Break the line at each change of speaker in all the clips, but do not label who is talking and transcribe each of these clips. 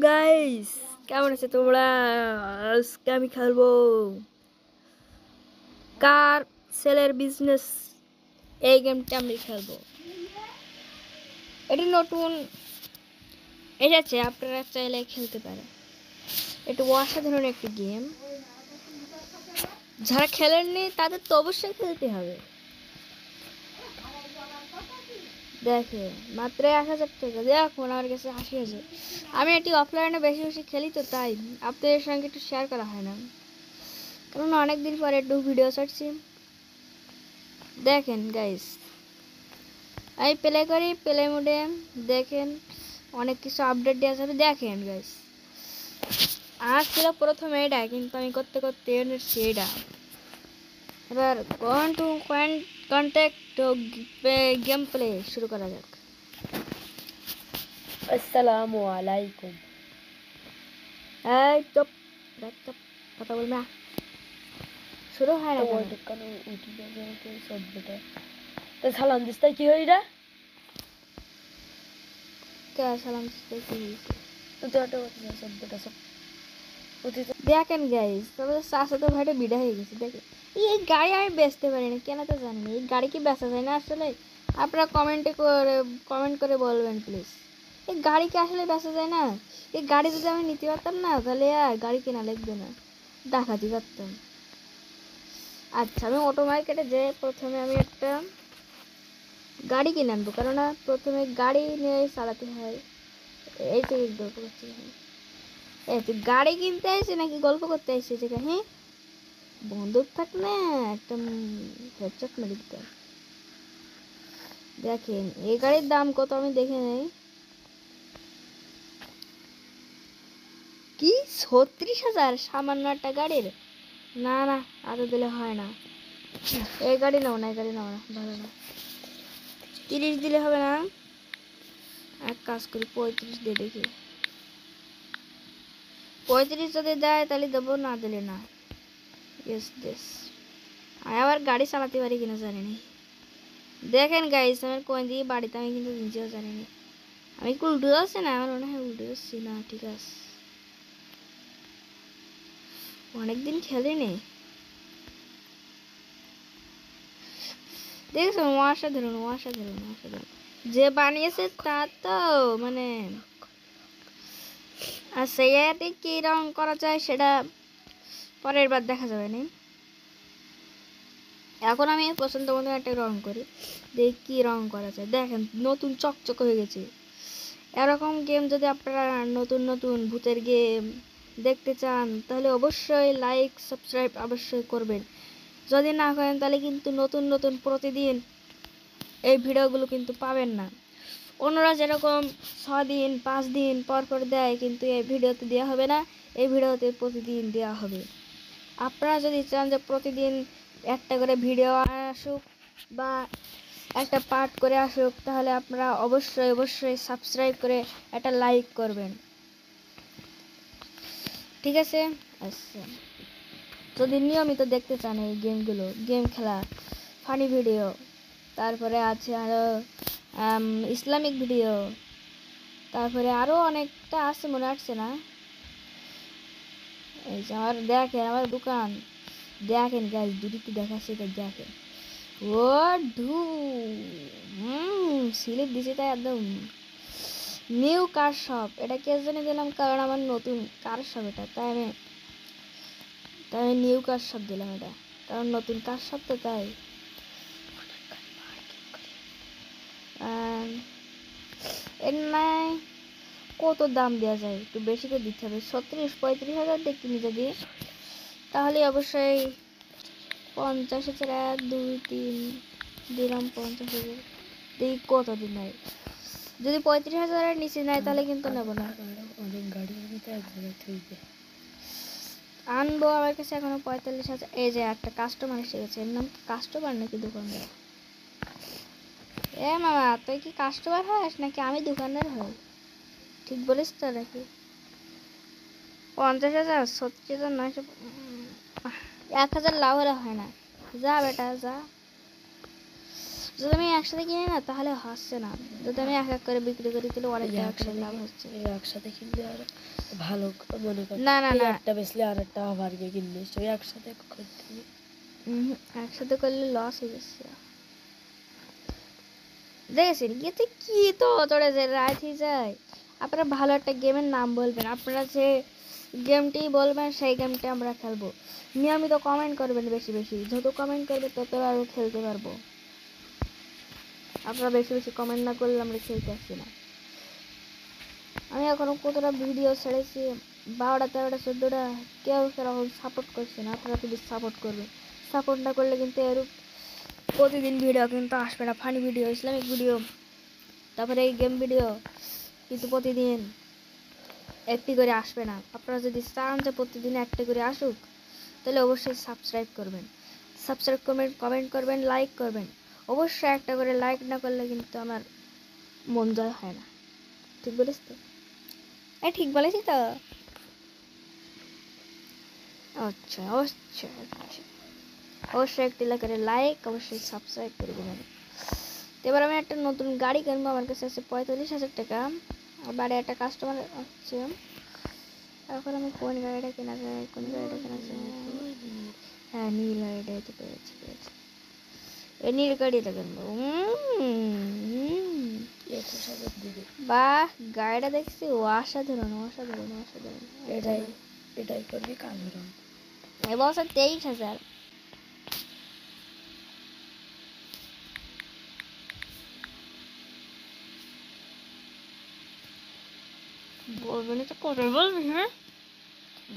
Guys, কেমন আছে তোমরা? আজকে আমি খেলবো কার সেলের বিজনেস। এই গেমটা আমি খেলবো। এটি নতুন এসেছে, আপনারা চাইলে খেলতে পারেন। এটা অসাধারণ একটি গেম। যারা খেলেননি তাদের তো অবশ্যই খেলতে হবে। দেখে মাত্র 1000 টাকা। দেখুন আমার কাছে 80,000। আমি এটি অফলাইনে বেশি বেশি খেলি, তো তাই আপনাদের সঙ্গে একটু শেয়ার করা হয় না, কারণ অনেকদিন পরে একটু ভিডিও ছাড়ছি। দেখেন গাইস, আমি প্লে করি, প্লে মোডে দেখেন অনেক কিছু আপডেট দেওয়া যাবে। দেখেন গাইস, আর ছিল প্রথমে এটা, কিন্তু আমি করতে করতে এনেছি এটা। এবার কন্ট্যাক্ট গেম প্লে শুরু করা যাক।
আসসালামু আলাইকুম।
এই চুপ, চুপ, কথা বলবি না। শুরু হয় না কেন?
তো সালাম দিস তাই কি হইরা?
কে সালাম দিতে কি হয়েছে?
তো তো একটা কথা শব্দটা সব
দেখেন গাইস, তবে চাষা তো ভাইটা বিড়া হয়ে গেছে। দেখেন এই গাড়ি আমি বেচতে পারি না, কেন তো জানি না। এই গাড়ি কি বেচা যায় না আসলে? আপনারা কমেন্ট করে বলবেন প্লিজ। এই গাড়ি কি আসলে বেচা যায় না? এই গাড়ি যদি আমি নিতে পারতাম না, তাহলে আর গাড়ি কেনা লাগবে না, ডাকাতি পারতাম। আচ্ছা, আমি অটো মার্কেটে যে প্রথমে আমি একটা গাড়ি কিনে আনবো, কারণ প্রথমে গাড়ি নিয়ে চালাতে হয়। এই তো গল্প করতে হয়। এই তুই গাড়ি কিনতে আসছে নাকি গল্প করতে আসছে? হ্যাঁ, বন্দুক থাক না, একটা হেডশট মেরে দিতাম। দেখেন এই গাড়ির দাম কত আমি দেখে নেই। কি 36,000 সামান্য একটা গাড়ির? না না, এত দিলে হয় না। এই গাড়ি নাও না, এই গাড়ি নাও না, ভালো না। 30 দিলে হবে না? এক কাজ করি, 35 দিয়ে দেখি। 35 যদি দেয় তাহলে দেবো, না দিলে না। Yes this. আমি আবার গাড়ি চালাতে পারি কিনা জানি না। দেখেন গাইস, আমার কোন দিকে বাড়িতে আমি কিন্তু নিজেও জানি না। আমি কি উল্টো যাচ্ছি না? আমার মনে হয় উল্টো যাচ্ছি না। ঠিক আছে, অনেকদিন খেলিনি। দেখছো, অসাধারণ অসাধারণ অসাধারণ। যে বানিয়েছে তার তো মানে, আর সেইয়াতে কি রং করা যায় সেটা পরের বার দেখা যাবে না। এখন আমি পছন্দ মতো একটা রং করি, দেখি কি রং করা যায়। দেখেন নতুন চকচক হয়ে গেছে। এরকম গেম যদি আপনারা নতুন নতুন ভূতের গেম দেখতে চান, তাহলে অবশ্যই লাইক সাবস্ক্রাইব অবশ্যই করবেন। যদি না করেন তাহলে কিন্তু নতুন নতুন প্রতিদিন এই ভিডিওগুলো কিন্তু পাবেন না। অন্যরা যেরকম 6 দিন 5 দিন পর পর দেয়, কিন্তু এই ভিডিওতে দেওয়া হবে না। এই ভিডিওতে প্রতিদিন দেওয়া হবে। আপনারা যদি চান যে প্রতিদিন একটা করে ভিডিও আসুক বা একটা পার্ট করে আসুক, তাহলে আপনারা অবশ্যই অবশ্যই সাবস্ক্রাইব করে একটা লাইক করবেন, ঠিক আছে? আচ্ছা, যদি নিয়মিত দেখতে চান এই গেমগুলো, গেম খেলা, ফানি ভিডিও, তারপরে আছে আরও ইসলামিক ভিডিও, তারপরে আরও অনেকটা আছে, মনে আসছে না। এই যে আমার দেখেন, আমার দোকান দেখেন গাছ দুদিকে দেখাচ্ছে, এটা দেখেন। ও ঢু স্লিপ দিছে তাই একদম নিউ কার শপ। এটা কে জন্য দিলাম, কারণ আমার নতুন কার শপ এটা, তাই আমি নিউ কার শপ দিলাম এটা, কারণ নতুন কার শপ তো তাই। এর নাই কত দাম দেওয়া যায়, একটু বেশি করে দিতে হবে। 35-35,000 দিয়ে কিনি যদি, তাহলে অবশ্যই 50,000। 1 2 3 দিলাম 50,000। দেখি কত দিন নেয়। যদি 35,000-এর নিচে নেয় তাহলে কিন্তু নেবো না।
অনেক গাড়ির ভিতরে এক জায়গায় থইবে
আনবো আমার কাছে এখনো 45,000। এই যে একটা কাস্টমার এসে গেছে, এর নাম কাস্টমার নাকি দোকানদার? এ মামা, তুই কি কাস্টমার হস নাকি আমি দোকানদার হই? ঠিক বলিস তো নাকি? 50,000, 36,900, 1,000 লাভ হলে হয় না। যা বেটা যা। যদি আমি একসাথে কিনি না তাহলে হচ্ছে না, যদি আমি এক এক করে বিক্রি করি তাহলে অনেক টাকা করে লাভ হচ্ছে।
এই একসাথে কিনলে আর ভালো মনে কর।
না না
এই
না,
একটা বেচলে আর একটা আবার গিয়ে কিনলে ওই একসাথে করতে হবে।
একসাথে করলে লস হয়ে যাচ্ছে। দেখেছেন ইয়েতে কি তো তোরা যে রাত হয়ে যায়। আপনারা ভালো একটা গেমের নাম বলবেন, আপনারা যে গেমটি বলবেন সেই গেমটি আমরা খেলবো। নিয়মিত কমেন্ট করবেন, বেশি বেশি যত কমেন্ট করবে তত আরও খেলতে পারবো। আপনারা বেশি বেশি কমেন্ট না করলে আমরা খেলতে আসি না। আমি এখনো কতটা ভিডিও ছেড়েছি, 12টা 13টা 14টা, কেউ সেরকম সাপোর্ট করছে না। আপনারা প্লিজ সাপোর্ট করবেন, সাপোর্ট না করলে কিন্তু এরূপ প্রতিদিন ভিডিও কিন্তু আসবে না। ফানি ভিডিও, ইসলামিক ভিডিও, তারপরে এই গেম ভিডিও কিন্তু প্রতিদিন একটি করে আসবে না। আপনারা যদি চান যে প্রতিদিন একটি করে আসুক তাহলে অবশ্যই সাবস্ক্রাইব করবেন, সাবস্ক্রাইব করবেন, কমেন্ট করবেন, লাইক করবেন। অবশ্যই একটা করে লাইক না করলে কিন্তু আমার মন জয় হয় না। ঠিক বলিস তো? ঠিক বলেছি তো? আচ্ছা আচ্ছা আচ্ছা, অবশ্যই একটি করে লাইক, অবশ্যই সাবস্ক্রাইব করে দেবেন। এবার আমি একটা নতুন গাড়ি কিনবো, আমার কাছে আছে 45,000 টাকা। বাড়ি একটা কাস্টমার আছে, এখন আমি কোন গাড়িটা কেনা যায়, কোন গাড়িটা কেনা যায়? হ্যাঁ, নীল গাড়িটাই তো পেয়েছি পেয়েছি, এই নীল গাড়িটা কিনবো। বাহ, গাড়িটা দেখছি অসাধারণ অসাধারণ অসাধারণ।
এটাই এটাই করবি কালো রং।
এবছর 23,000। বলবি না তো কত বলবি? হ্যাঁ,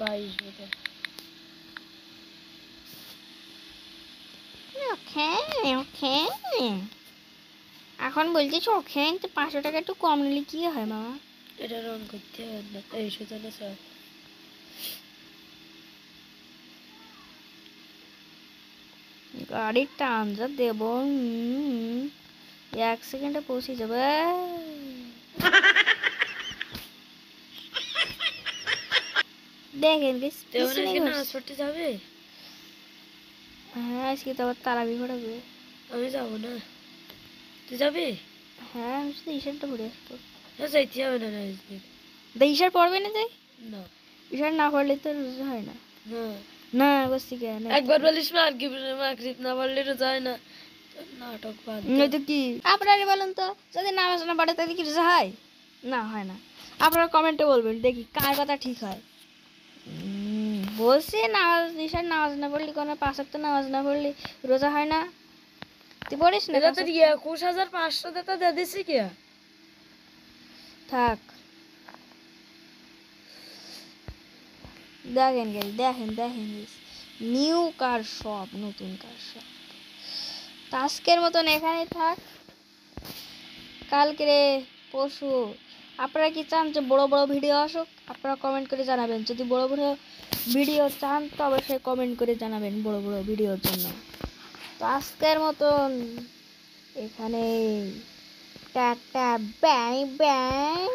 22 বোধ হয়।
ওকে ওকে, এখন বলছিস ওকে, তো 500 টাকা একটু কম নিলে কি হয় মামা?
এটা রং করতে হবে না, এই শুধু না স্যার।
গাড়ির টান যা দেব, 1 সেকেন্ডে পৌঁছে যাবে। দেখেন
নাচ পড়তে যাবে?
হ্যাঁ, আজকে তো আবার তারাবি ঘোরাবে।
আমি যাবো না, তুই যাবি?
হ্যাঁ, আমি শুধু ঈশানটা ঘুরে আসবো।
যাইতে হবে না না আজকে।
ঈশার পড়বে না যাই?
না
ঈশার না পড়লে তো রোজা হয় না।
না,
না বসছি কেন?
একবার বলিস মাগরিব না পড়লে তো যায় না। নাটক বাদ দে।
নয়তো কি আপনারা বলুন তো, যদি নামাজ না পড়ে তাহলে কি রোজা হয়? না হয় না। আপনারা কমেন্টে বলবেন, দেখি কার কথা ঠিক হয়। বলছি নামাজ, ঈশার নামাজ না পড়লে, কোনো 5 ওয়াক্ত নামাজ না পড়লে রোজা হয় না। তুই পড়িস না?
এটা তো 21,500 টাকা দিয়ে দিছি কি?
থাক, দেখেন গাইস, দেখেন দেখেন গাইস, নিউ কার শপ, নতুন কার শপ। তো আজকের মতন এখানেই থাক, কালকে পরশু আপনারা কি চান যে বড় বড় ভিডিও আসুক? আপনারা কমেন্ট করে জানাবেন। যদি বড় বড় ভিডিও চান তো অবশ্যই কমেন্ট করে জানাবেন বড় বড় ভিডিওর জন্য। তো আজকের মতন এখানে টাটা, বাই বাই।